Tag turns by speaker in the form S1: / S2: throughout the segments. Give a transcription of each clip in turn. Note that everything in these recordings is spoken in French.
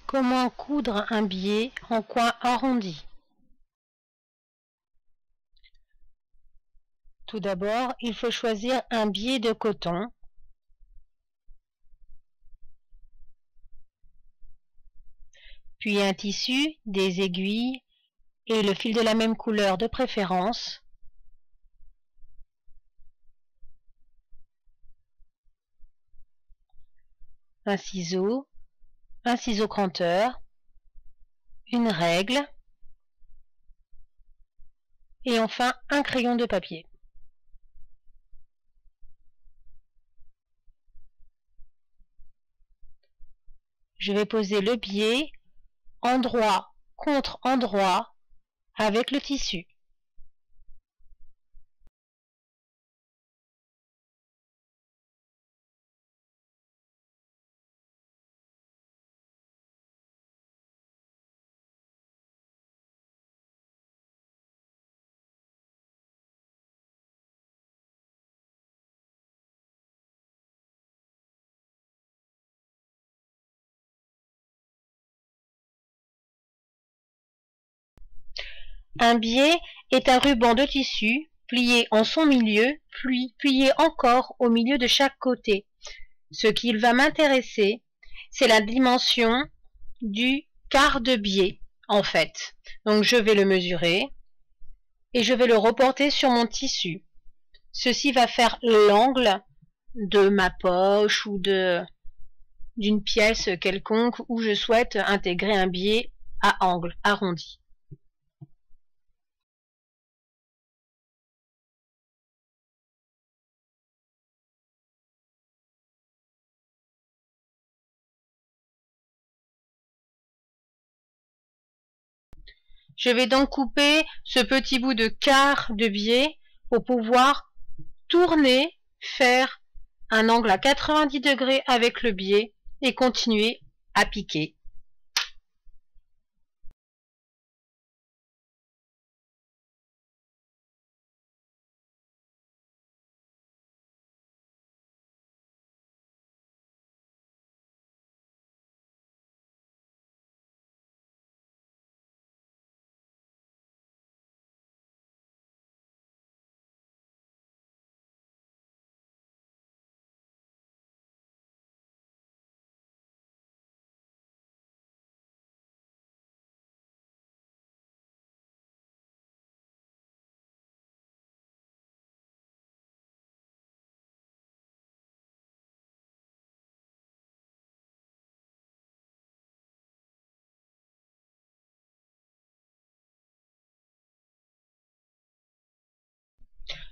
S1: Comment coudre un biais en coin arrondi? Tout d'abord, il faut choisir un biais de coton. Puis un tissu, des aiguilles et le fil de la même couleur de préférence. Un ciseau cranteur, une règle et enfin un crayon de papier. Je vais poser le biais endroit contre endroit avec le tissu. Un biais est un ruban de tissu plié en son milieu, puis plié encore au milieu de chaque côté. Ce qui va m'intéresser, c'est la dimension du quart de biais, en fait. Donc je vais le mesurer et je vais le reporter sur mon tissu. Ceci va faire l'angle de ma poche ou d'une pièce quelconque où je souhaite intégrer un biais à angle arrondi. Je vais donc couper ce petit bout de quart de biais pour pouvoir tourner, faire un angle à 90 degrés avec le biais et continuer à piquer.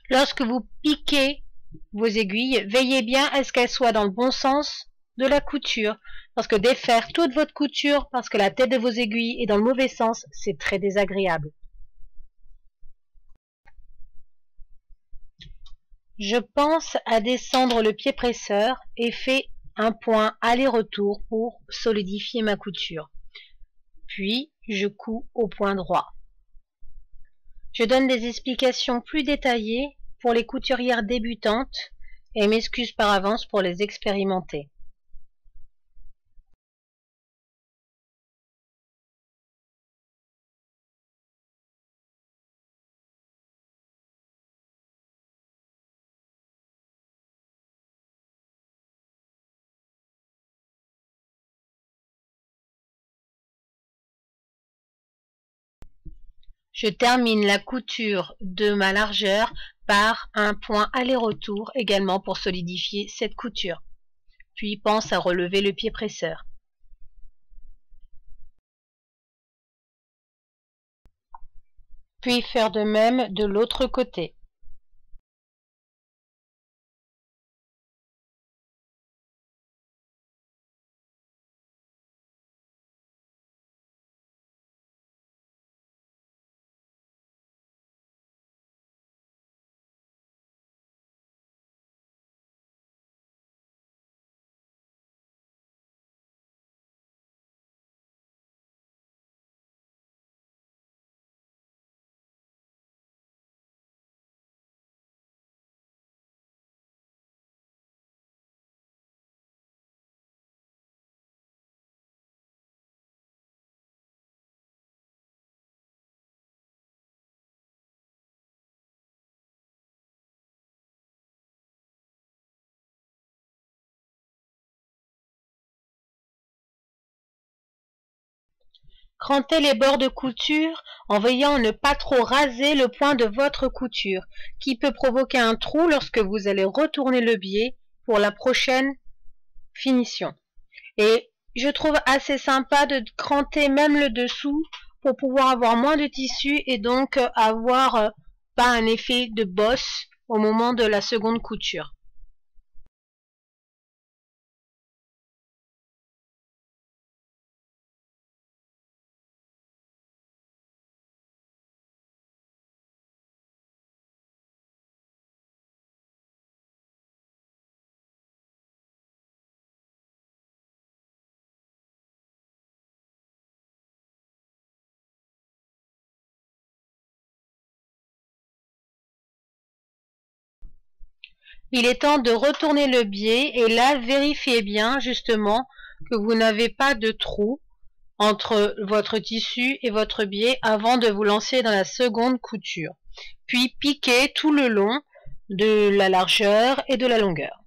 S1: Lorsque vous piquez vos aiguilles, veillez bien à ce qu'elles soient dans le bon sens de la couture. Parce que défaire toute votre couture parce que la tête de vos aiguilles est dans le mauvais sens, c'est très désagréable. Je pense à descendre le pied presseur et fais un point aller-retour pour solidifier ma couture. Puis, je couds au point droit. Je donne des explications plus détaillées pour les couturières débutantes et m'excuse par avance pour les expérimenter. Je termine la couture de ma largeur par un point aller-retour également pour solidifier cette couture. Puis pense à relever le pied presseur. Puis faire de même de l'autre côté. Crantez les bords de couture en veillant à ne pas trop raser le point de votre couture, qui peut provoquer un trou lorsque vous allez retourner le biais pour la prochaine finition. Et je trouve assez sympa de cranter même le dessous pour pouvoir avoir moins de tissu et donc avoir pas un effet de bosse au moment de la seconde couture. Il est temps de retourner le biais et là, vérifiez bien justement que vous n'avez pas de trou entre votre tissu et votre biais avant de vous lancer dans la seconde couture. Puis piquez tout le long de la largeur et de la longueur.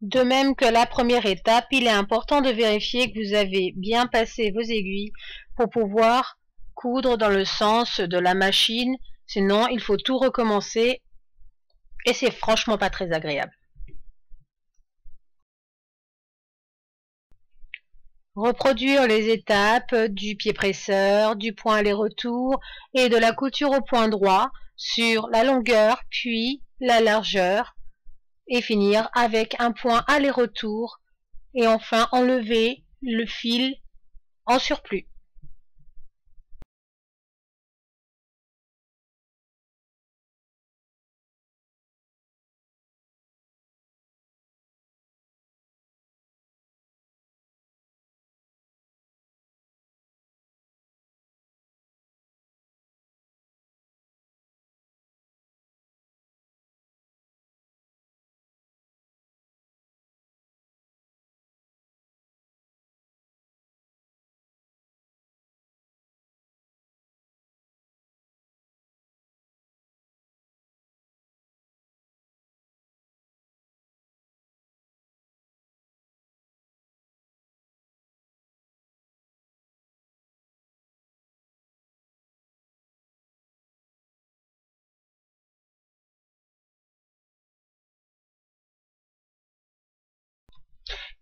S1: De même que la première étape, il est important de vérifier que vous avez bien passé vos aiguilles pour pouvoir coudre dans le sens de la machine, sinon il faut tout recommencer et c'est franchement pas très agréable. Reproduire les étapes du pied presseur, du point aller-retour et de la couture au point droit sur la longueur puis la largeur et finir avec un point aller-retour et enfin enlever le fil en surplus.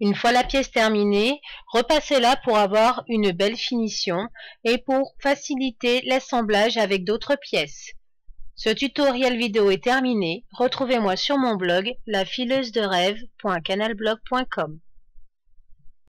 S1: Une fois la pièce terminée, repassez-la pour avoir une belle finition et pour faciliter l'assemblage avec d'autres pièces. Ce tutoriel vidéo est terminé. Retrouvez-moi sur mon blog lafileusederêve.canalblog.com.